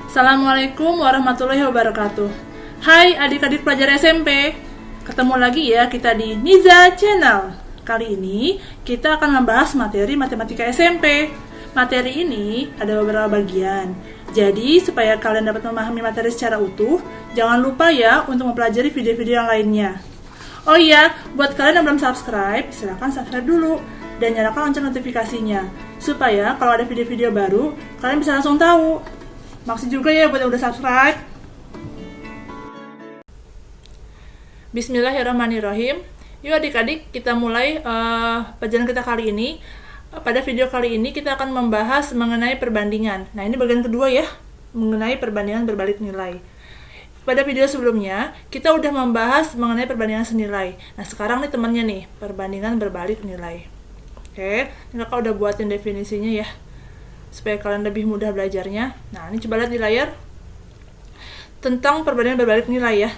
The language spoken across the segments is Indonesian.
Assalamualaikum warahmatullahi wabarakatuh. Hai adik-adik pelajar SMP, ketemu lagi ya kita di Niza Channel. Kali ini kita akan membahas materi matematika SMP. Materi ini ada beberapa bagian. Jadi supaya kalian dapat memahami materi secara utuh, jangan lupa ya untuk mempelajari video-video yang lainnya. Oh iya, buat kalian yang belum subscribe, silahkan subscribe dulu dan nyalakan lonceng notifikasinya supaya kalau ada video-video baru, kalian bisa langsung tahu. Maksud juga ya buat yang udah subscribe. Bismillahirrahmanirrahim. Yuk adik-adik, kita mulai pelajaran kita kali ini. Pada video kali ini kita akan membahas mengenai perbandingan. Nah, ini bagian kedua ya, mengenai perbandingan berbalik nilai. Pada video sebelumnya, kita udah membahas mengenai perbandingan senilai. Nah, sekarang nih temannya nih, perbandingan berbalik nilai. Oke, ini kakak udah buatin definisinya ya, supaya kalian lebih mudah belajarnya. Nah, ini coba lihat di layar tentang perbandingan berbalik nilai ya.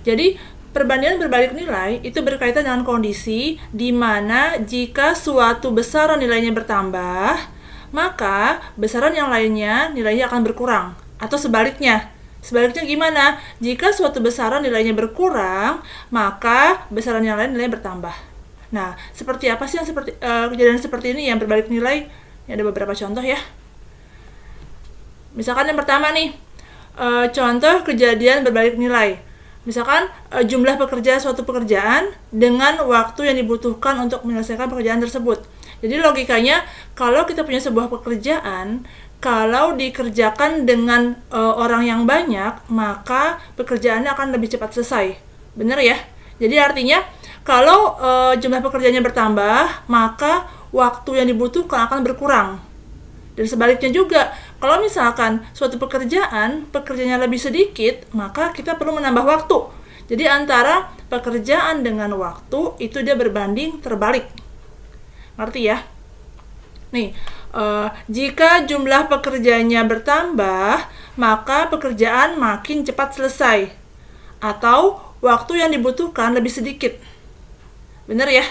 Jadi, perbandingan berbalik nilai itu berkaitan dengan kondisi di mana jika suatu besaran nilainya bertambah, maka besaran yang lainnya nilainya akan berkurang. Atau sebaliknya. Sebaliknya gimana? Jika suatu besaran nilainya berkurang, maka besaran yang lain nilainya bertambah. Nah, seperti apa sih yang kejadian seperti ini yang berbalik nilai? Ini ada beberapa contoh ya. Misalkan yang pertama nih, contoh kejadian berbalik nilai. Misalkan jumlah pekerja suatu pekerjaan dengan waktu yang dibutuhkan untuk menyelesaikan pekerjaan tersebut. Jadi logikanya, kalau kita punya sebuah pekerjaan, kalau dikerjakan dengan orang yang banyak, maka pekerjaannya akan lebih cepat selesai. Benar ya? Jadi artinya, kalau jumlah pekerjaannya bertambah, maka waktu yang dibutuhkan akan berkurang. Dan sebaliknya juga, kalau misalkan suatu pekerjaannya lebih sedikit, maka kita perlu menambah waktu. Jadi antara pekerjaan dengan waktu, itu dia berbanding terbalik. Ngerti ya? Nih, jika jumlah pekerjanya bertambah, maka pekerjaan makin cepat selesai. Atau waktu yang dibutuhkan lebih sedikit. Benar ya?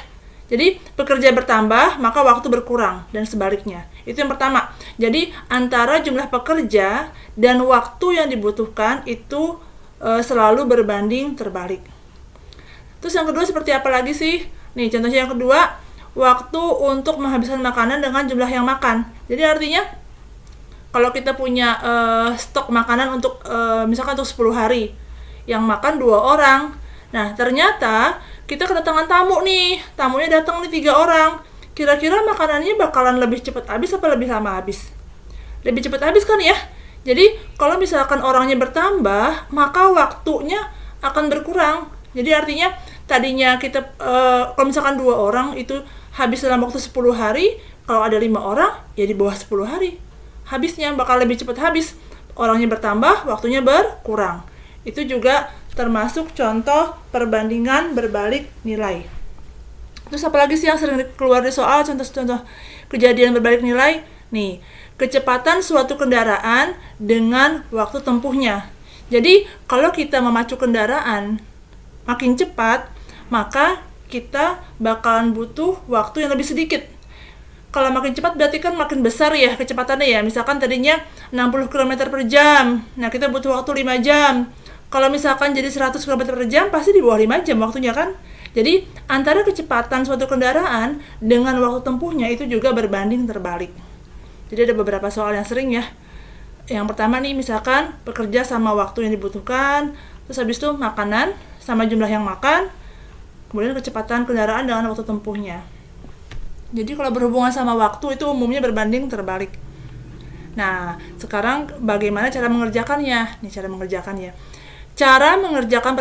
Jadi pekerja bertambah, maka waktu berkurang, dan sebaliknya. Itu yang pertama. Jadi antara jumlah pekerja dan waktu yang dibutuhkan itu selalu berbanding terbalik. Terus yang kedua seperti apa lagi sih? Nih contohnya yang kedua, waktu untuk menghabiskan makanan dengan jumlah yang makan. Jadi artinya kalau kita punya stok makanan untuk misalkan untuk 10 hari, yang makan 2 orang. Nah ternyata kita kedatangan tamu nih, tamunya datang nih 3 orang. Kira-kira makanannya bakalan lebih cepat habis apa lebih lama habis? Lebih cepat habis kan ya? Jadi kalau misalkan orangnya bertambah, maka waktunya akan berkurang. Jadi artinya tadinya kita kalau misalkan 2 orang itu habis dalam waktu 10 hari, kalau ada 5 orang ya di bawah 10 hari. Habisnya bakal lebih cepat habis. Orangnya bertambah, waktunya berkurang. Itu juga termasuk contoh perbandingan berbalik nilai. Terus apalagi sih yang sering keluar di soal contoh-contoh kejadian berbalik nilai? Nih, kecepatan suatu kendaraan dengan waktu tempuhnya. Jadi, kalau kita memacu kendaraan makin cepat, maka kita bakalan butuh waktu yang lebih sedikit. Kalau makin cepat berarti kan makin besar ya kecepatannya ya. Misalkan tadinya 60 km per jam. Nah, kita butuh waktu 5 jam. Kalau misalkan jadi 100 km per jam, pasti di bawah 5 jam waktunya kan? Jadi, antara kecepatan suatu kendaraan dengan waktu tempuhnya itu juga berbanding terbalik. Jadi, ada beberapa soal yang sering ya. Yang pertama nih, misalkan bekerja sama waktu yang dibutuhkan, terus habis itu makanan sama jumlah yang makan, kemudian kecepatan kendaraan dengan waktu tempuhnya. Jadi, kalau berhubungan sama waktu itu umumnya berbanding terbalik. Nah, sekarang bagaimana cara mengerjakannya? Nih, cara mengerjakannya. Cara mengerjakan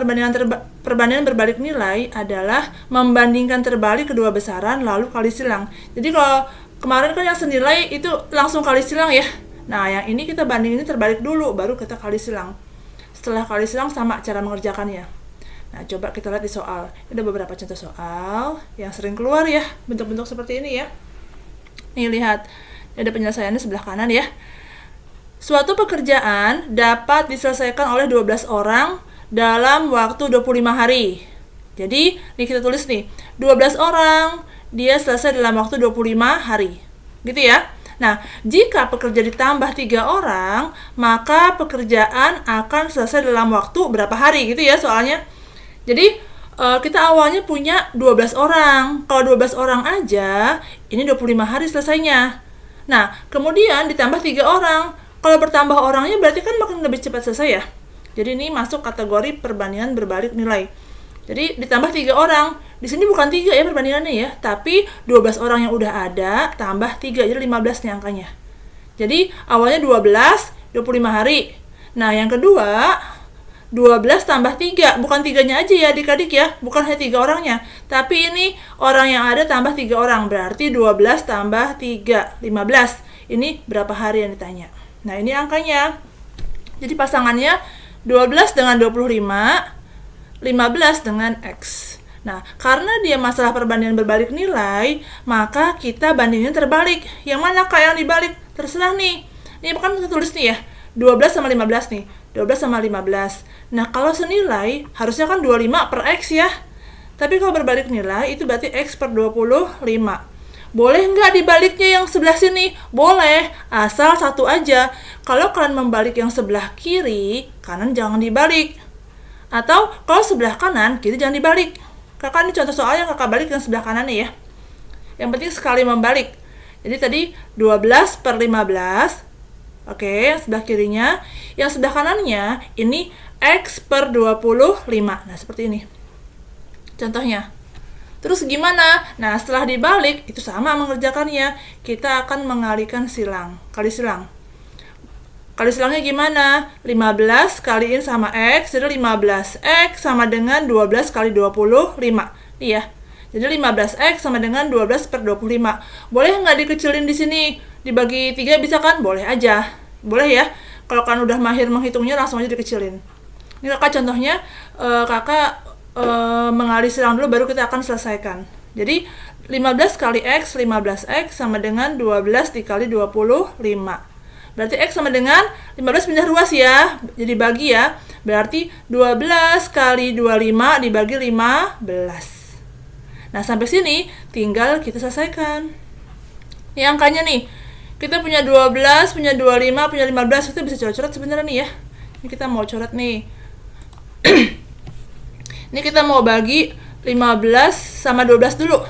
perbandingan berbalik nilai adalah membandingkan terbalik kedua besaran lalu kali silang. Jadi kalau kemarin kan yang senilai itu langsung kali silang ya. Nah yang ini kita bandingin terbalik dulu baru kita kali silang. Setelah kali silang sama cara mengerjakannya. Nah coba kita lihat di soal. Ada beberapa contoh soal yang sering keluar ya bentuk-bentuk seperti ini ya. Nih lihat, ada penyelesaiannya sebelah kanan ya. Suatu pekerjaan dapat diselesaikan oleh 12 orang dalam waktu 25 hari. Jadi, ini kita tulis nih, 12 orang, dia selesai dalam waktu 25 hari. Gitu ya. Nah, jika pekerja ditambah 3 orang, maka pekerjaan akan selesai dalam waktu berapa hari gitu ya soalnya. Jadi, kita awalnya punya 12 orang. Kalau 12 orang aja, ini 25 hari selesainya. Nah, kemudian ditambah 3 orang. Kalau bertambah orangnya berarti kan makin lebih cepat selesai ya. Jadi ini masuk kategori perbandingan berbalik nilai. Jadi ditambah 3 orang. Di sini bukan 3 ya perbandingannya ya, tapi 12 orang yang udah ada tambah 3, jadi 15 nih angkanya. Jadi awalnya 12, 25 hari. Nah, yang kedua 12 tambah 3, bukan 3-nya aja ya adik-adik ya, bukan hanya 3 orangnya, tapi ini orang yang ada tambah 3 orang, berarti 12 tambah 3, 15. Ini berapa hari yang ditanya. Nah, ini angkanya. Jadi pasangannya 12 dengan 25, 15 dengan X. Nah, karena dia masalah perbandingan berbalik nilai, maka kita bandingin terbalik. Yang mana kak yang dibalik? Terserah nih. Ini kan kita tulis nih ya, 12 sama 15 nih. 12 sama 15. Nah, kalau senilai, harusnya kan 25 per X ya. Tapi kalau berbalik nilai, itu berarti X per 25. Boleh nggak dibaliknya yang sebelah sini? Boleh, asal satu aja. Kalau kalian membalik yang sebelah kiri, kanan jangan dibalik. Atau kalau sebelah kanan, kiri jangan dibalik. Kakak ini contoh soal yang kakak balik yang sebelah kanan nih ya. Yang penting sekali membalik. Jadi tadi 12 per 15. Oke, yang sebelah kirinya. Yang sebelah kanannya ini X per 25. Nah, seperti ini. Contohnya. Terus gimana? Nah, setelah dibalik, itu sama mengerjakannya. Kita akan mengalihkan silang. Kali silang. Kali silangnya gimana? 15 kaliin sama X, jadi 15X sama dengan 12 kali 25. Iya. Jadi 15X sama dengan 12 per 25. Boleh nggak dikecilin di sini? Dibagi 3 bisa kan? Boleh aja. Boleh ya. Kalau kalian udah mahir menghitungnya, langsung aja dikecilin. Ini kakak contohnya, kakak mengalih silang dulu, baru kita akan selesaikan. Jadi 15 kali X, 15X sama dengan 12 dikali 25. Berarti X sama dengan 15 pindah ruas ya, jadi bagi ya. Berarti 12 kali 25 dibagi 15. Nah, sampai sini tinggal kita selesaikan. Ini angkanya nih. Kita punya 12, punya 25, punya 15. Kita bisa coret-coret sebenarnya nih ya. Ini kita mau coret nih. Ini kita mau bagi 15 sama 12 dulu.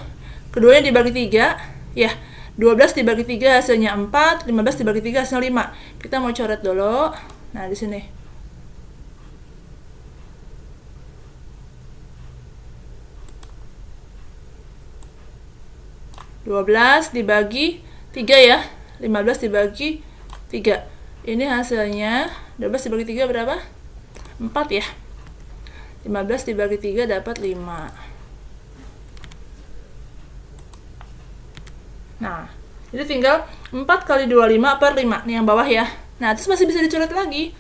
Keduanya dibagi 3, ya. 12 dibagi 3 hasilnya 4, 15 dibagi 3 hasilnya 5. Kita mau coret dulu. Nah, di sini. (12) dibagi 3 ya. 15 dibagi 3. Ini hasilnya 12 dibagi 3 berapa? 4 ya. 15 dibagi 3 dapat 5. Nah, jadi tinggal 4 kali 25 per 5. Nih yang bawah ya. Nah, terus masih bisa dicoret lagi.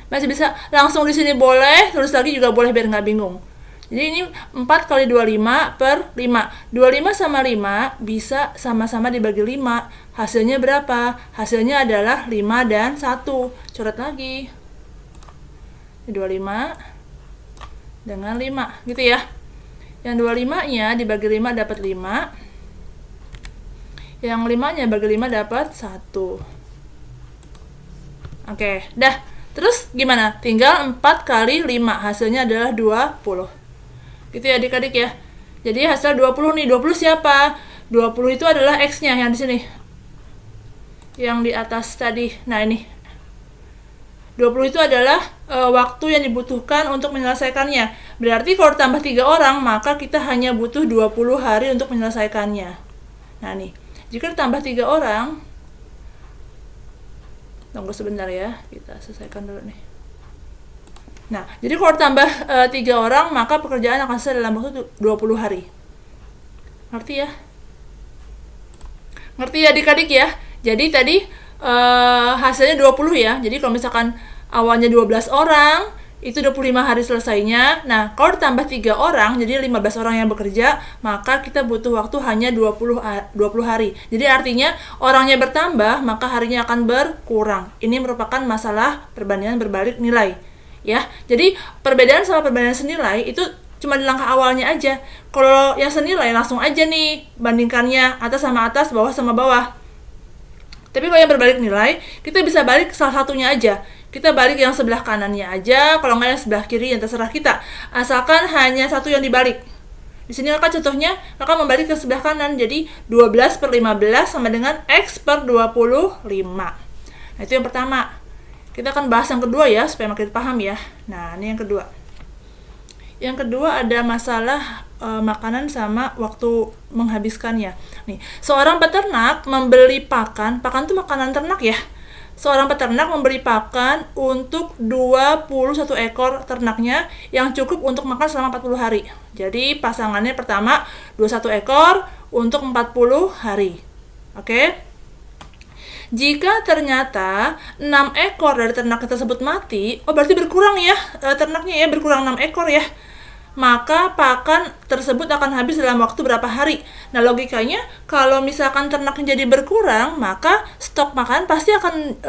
Masih bisa langsung di sini boleh, tulis lagi juga boleh biar nggak bingung. Jadi ini 4 kali 25 per 5. 25 sama 5 bisa sama-sama dibagi 5. Hasilnya berapa? Hasilnya adalah 5 dan 1. Coret lagi. 25 dengan 5. Gitu ya. Yang 25-nya dibagi 5 dapat 5. Yang 5-nya bagi 5 dapat 1. Oke, dah. Terus gimana? Tinggal 4 kali 5. Hasilnya adalah 20. Gitu ya adik-adik ya. Jadi hasil 20 nih. 20 siapa? 20 itu adalah X-nya yang di sini. Yang di atas tadi. Nah, ini. 20 itu adalah waktu yang dibutuhkan untuk menyelesaikannya. Berarti kalau tambah 3 orang, maka kita hanya butuh 20 hari untuk menyelesaikannya. Nah, nih. Jika ditambah 3 orang, tunggu sebentar ya, kita selesaikan dulu nih. Nah, jadi kalau tambah 3 orang, maka pekerjaan akan selesai dalam waktu 20 hari. Ngerti ya? Ngerti ya adik-adik ya? Jadi tadi hasilnya 20 ya. Jadi kalau misalkan awalnya 12 orang, itu 25 hari selesainya. Nah, kalau ditambah 3 orang, jadi 15 orang yang bekerja, maka kita butuh waktu hanya 20 hari. Jadi artinya orangnya bertambah, maka harinya akan berkurang. Ini merupakan masalah perbandingan berbalik nilai. Ya, jadi perbedaan sama perbandingan senilai itu cuma di langkah awalnya aja. Kalau yang senilai langsung aja nih bandingkannya atas sama atas, bawah sama bawah. Tapi kalau yang berbalik nilai, kita bisa balik salah satunya aja. Kita balik yang sebelah kanannya aja, kalau nggak yang sebelah kiri, yang terserah kita. Asalkan hanya satu yang dibalik. Di sini kakak contohnya, kakak membalik ke sebelah kanan, jadi 12/15 sama dengan X/25. Nah, itu yang pertama. Kita akan bahas yang kedua ya, supaya makin paham ya. Nah, ini yang kedua. Yang kedua ada masalah makanan sama waktu menghabiskannya. Nih, seorang peternak membeli pakan itu makanan ternak ya. Seorang peternak memberi pakan untuk 21 ekor ternaknya yang cukup untuk makan selama 40 hari. Jadi pasangannya pertama 21 ekor untuk 40 hari. Oke? Jika ternyata 6 ekor dari ternak tersebut mati, berarti berkurang ya ternaknya ya, berkurang 6 ekor ya. Maka pakan tersebut akan habis dalam waktu berapa hari. Nah, logikanya kalau misalkan ternaknya jadi berkurang, maka stok makan pasti akan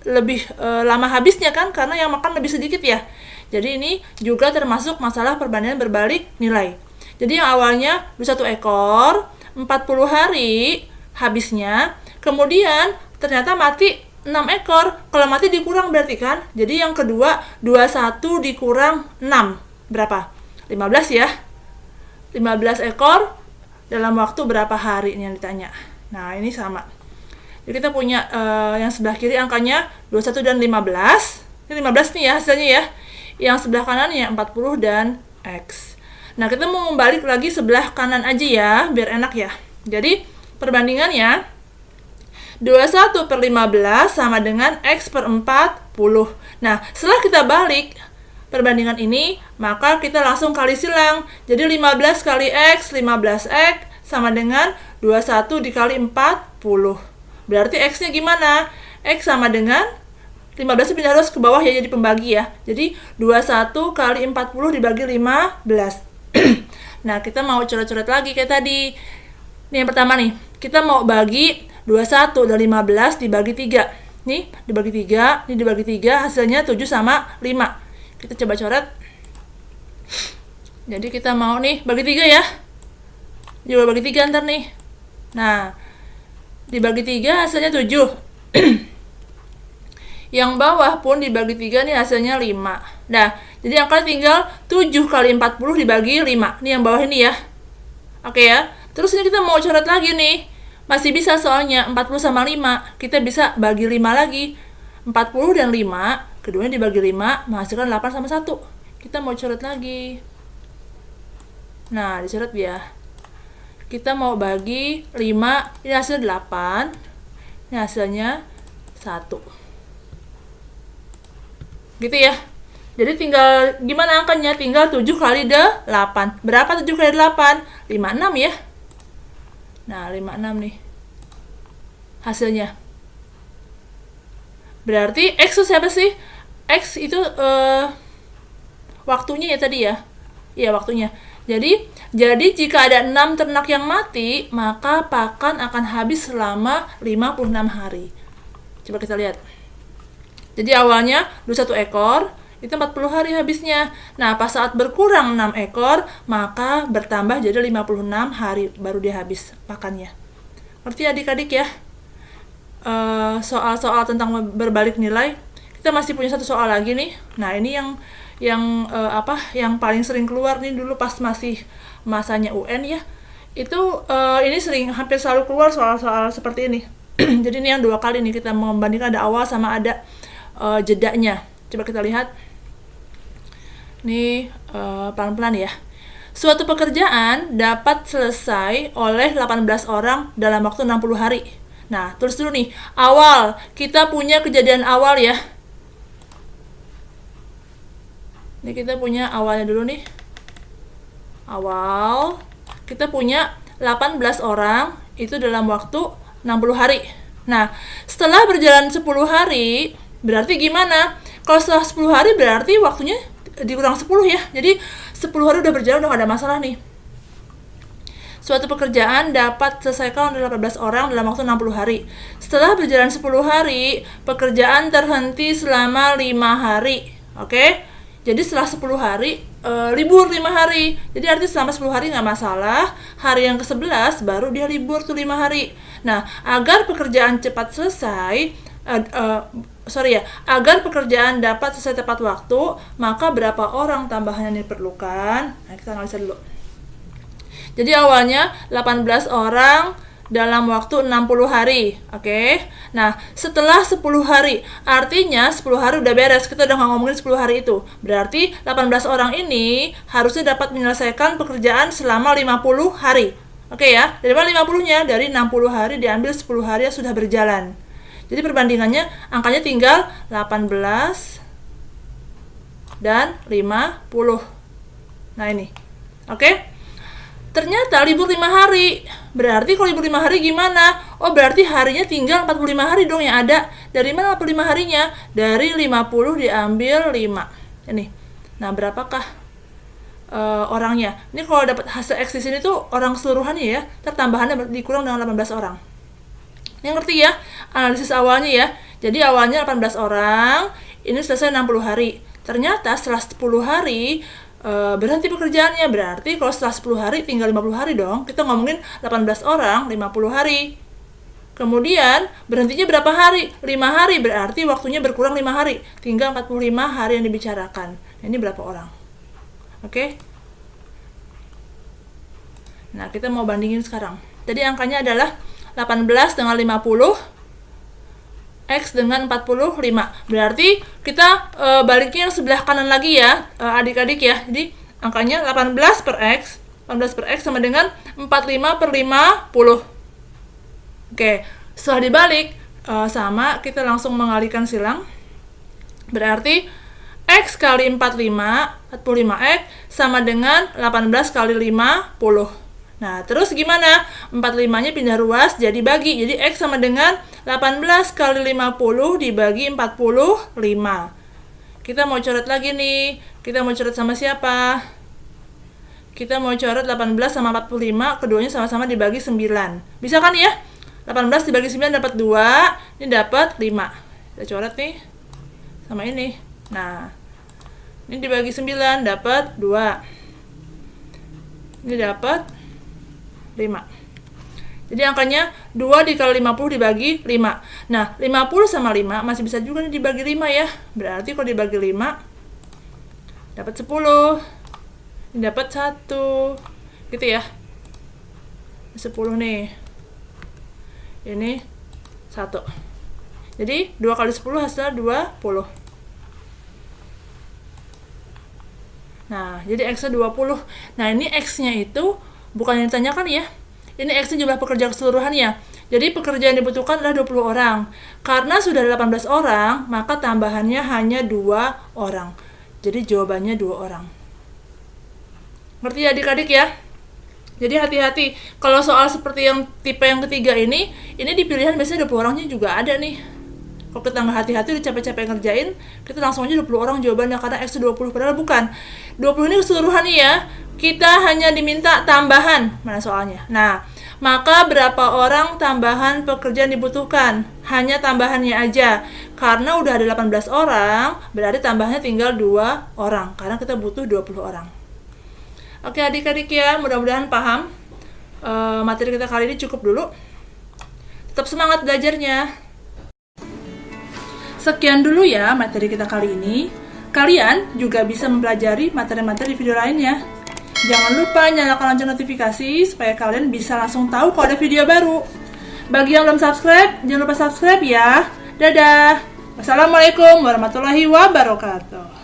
lebih lama habisnya kan, karena yang makan lebih sedikit ya. Jadi ini juga termasuk masalah perbandingan berbalik nilai. Jadi yang awalnya 21 ekor, 40 hari habisnya, kemudian ternyata mati 6 ekor. Kalau mati dikurang berarti kan. Jadi yang kedua 21 dikurang 6. Berapa? 15 ya. 15 ekor dalam waktu berapa hari ini yang ditanya. Nah, ini sama. Jadi kita punya yang sebelah kiri angkanya 21 dan 15. Ini 15 nih ya hasilnya ya. Yang sebelah kanan ya 40 dan X. Nah, kita mau membalik lagi sebelah kanan aja ya, biar enak ya. Jadi, perbandingannya 21/15 sama dengan X/40. Nah, setelah kita balik perbandingan ini, maka kita langsung kali silang. Jadi 15 kali X, 15X sama dengan 21 dikali 40. Berarti X-nya gimana? X sama dengan 15 pindah terus ke bawah ya, jadi pembagi ya. Jadi 21 kali 40 dibagi 15. Nah, kita mau coret-coret lagi kayak tadi. Ini yang pertama nih, kita mau bagi 21 dan 15 dibagi 3. Nih, dibagi 3, ini dibagi 3, hasilnya 7 sama 5. Kita coba coret. Jadi kita mau nih bagi 3 ya. Juga bagi 3 ntar nih. Nah, dibagi 3 hasilnya 7. Yang bawah pun dibagi 3 nih hasilnya 5. Nah, jadi angka tinggal 7 kali 40 dibagi 5. Ini yang bawah ini ya. Oke ya. Terus ini kita mau coret lagi nih. Masih bisa soalnya 40 sama 5. Kita bisa bagi 5 lagi. 40 dan 5, keduanya dibagi 5 menghasilkan 8 sama 1. Kita mau coret lagi. Nah, dicoret ya. Kita mau bagi 5, ini hasilnya 8. Ini hasilnya 1. Gitu ya. Jadi tinggal gimana angkanya? Tinggal 7 kali 8. Berapa 7 kali 8? 56 ya. Nah, 56 nih hasilnya. Berarti X itu siapa sih? X itu waktunya ya tadi ya. Iya, waktunya. Jadi jika ada 6 ternak yang mati, maka pakan akan habis selama 56 hari. Coba kita lihat. Jadi awalnya 21 ekor, itu 40 hari habisnya. Nah, pas saat berkurang 6 ekor, maka bertambah jadi 56 hari baru dia habis pakannya. Ngerti adik-adik ya? Soal-soal tentang berbalik nilai. Kita masih punya satu soal lagi nih. Nah, ini yang paling sering keluar nih dulu pas masih masanya UN ya. Itu ini hampir selalu keluar soal-soal seperti ini. Jadi ini yang 2 kali nih kita membandingkan, ada awal sama ada jedanya. Coba kita lihat. Nih pelan-pelan ya. Suatu pekerjaan dapat selesai oleh 18 orang dalam waktu 60 hari. Nah, tulis dulu nih, awal. Kita punya kejadian awal ya. Ini kita punya awalnya dulu nih. Awal. Kita punya 18 orang itu dalam waktu 60 hari. Nah, setelah berjalan 10 hari, berarti gimana? Kalau setelah 10 hari berarti waktunya dikurang 10 ya. Jadi 10 hari udah berjalan, udah gak ada masalah nih. Suatu pekerjaan dapat selesaikan oleh 18 orang dalam waktu 60 hari. Setelah berjalan 10 hari, pekerjaan terhenti selama 5 hari. Oke? Jadi setelah 10 hari libur 5 hari. Jadi artinya selama 10 hari nggak masalah. Hari yang ke-11 baru dia libur tuh 5 hari. Nah, agar pekerjaan cepat selesai, agar pekerjaan dapat selesai tepat waktu, maka berapa orang tambahan yang diperlukan? Nah, kita analisa dulu. Jadi awalnya 18 orang dalam waktu 60 hari, oke? Nah, setelah 10 hari, artinya 10 hari udah beres, kita udah ngomongin 10 hari itu. Berarti 18 orang ini harusnya dapat menyelesaikan pekerjaan selama 50 hari. Oke ya, dari mana 50-nya? Dari 60 hari diambil 10 hari yang sudah berjalan. Jadi perbandingannya, angkanya tinggal 18 dan 50. Nah ini, oke? Ternyata libur 5 hari. Berarti kalau libur 5 hari gimana? Oh, berarti harinya tinggal 45 hari dong yang ada. Dari mana 45 harinya? Dari 50 diambil 5. Ini. Nah, berapakah orangnya? Ini kalau dapat hasil X di sini tuh orang keseluruhannya ya. Tambahannya dikurang dengan 18 orang. Ini ngerti ya? Analisis awalnya ya. Jadi awalnya 18 orang, ini selesai 60 hari. Ternyata setelah 10 hari berhenti pekerjaannya. Berarti kalau setelah 10 hari tinggal 50 hari dong. Kita ngomongin 18 orang 50 hari. Kemudian berhentinya berapa hari? 5 hari, berarti waktunya berkurang 5 hari. Tinggal 45 hari yang dibicarakan. Ini berapa orang? Oke? Nah, kita mau bandingin sekarang. Jadi angkanya adalah 18 dengan 50, X dengan 45. Berarti kita baliknya yang sebelah kanan lagi ya, adik-adik ya. Jadi angkanya 18 per X sama dengan 45 per 50. Oke, setelah dibalik, sama kita langsung mengalihkan silang. Berarti X kali 45X sama dengan 18 kali 50. Nah, terus gimana? 45-nya pindah ruas jadi bagi. Jadi X sama dengan 18 kali 50 dibagi 45. Kita mau coret lagi nih. Kita mau coret sama siapa? Kita mau coret 18 sama 45. Keduanya sama-sama dibagi 9. Bisa kan ya? 18 dibagi 9 dapat 2. Ini dapat 5. Kita coret nih. Sama ini. Nah, ini dibagi 9 dapat 2. Ini dapat 5. Jadi angkanya 2 dikali 50 dibagi 5. Nah, 50 sama 5 masih bisa juga nih dibagi 5 ya. Berarti kalau dibagi 5 dapat 10. Ini dapat 1. Gitu ya. 10 nih. Ini 1. Jadi 2 kali 10 hasilnya 20. Nah, jadi X-nya 20. Nah, ini X-nya itu bukan yang ditanyakan ya. Ini X-nya jumlah pekerja keseluruhannya. Jadi pekerja yang dibutuhkan adalah 20 orang. Karena sudah ada 18 orang, maka tambahannya hanya 2 orang. Jadi jawabannya 2 orang. Ngerti ya adik-adik ya? Jadi hati-hati. Kalau soal seperti yang tipe yang ketiga ini di pilihan biasanya 20 orangnya juga ada nih. Kalau kita nggak hati-hati udah capek-capek ngerjain, kita langsung aja 20 orang jawabannya karena X 20, padahal bukan. 20 ini keseluruhan nih ya. Kita hanya diminta tambahan. Mana soalnya? Nah, maka berapa orang tambahan pekerjaan dibutuhkan? Hanya tambahannya aja. Karena udah ada 18 orang, berarti tambahannya tinggal 2 orang. Karena kita butuh 20 orang. Oke adik-adik ya, mudah-mudahan paham. Materi kita kali ini cukup dulu. Tetap semangat belajarnya. Sekian dulu ya materi kita kali ini. Kalian juga bisa mempelajari materi-materi video lainnya. Jangan lupa nyalakan lonceng notifikasi supaya kalian bisa langsung tahu kalau ada video baru. Bagi yang belum subscribe, jangan lupa subscribe ya. Dadah. Wassalamualaikum warahmatullahi wabarakatuh.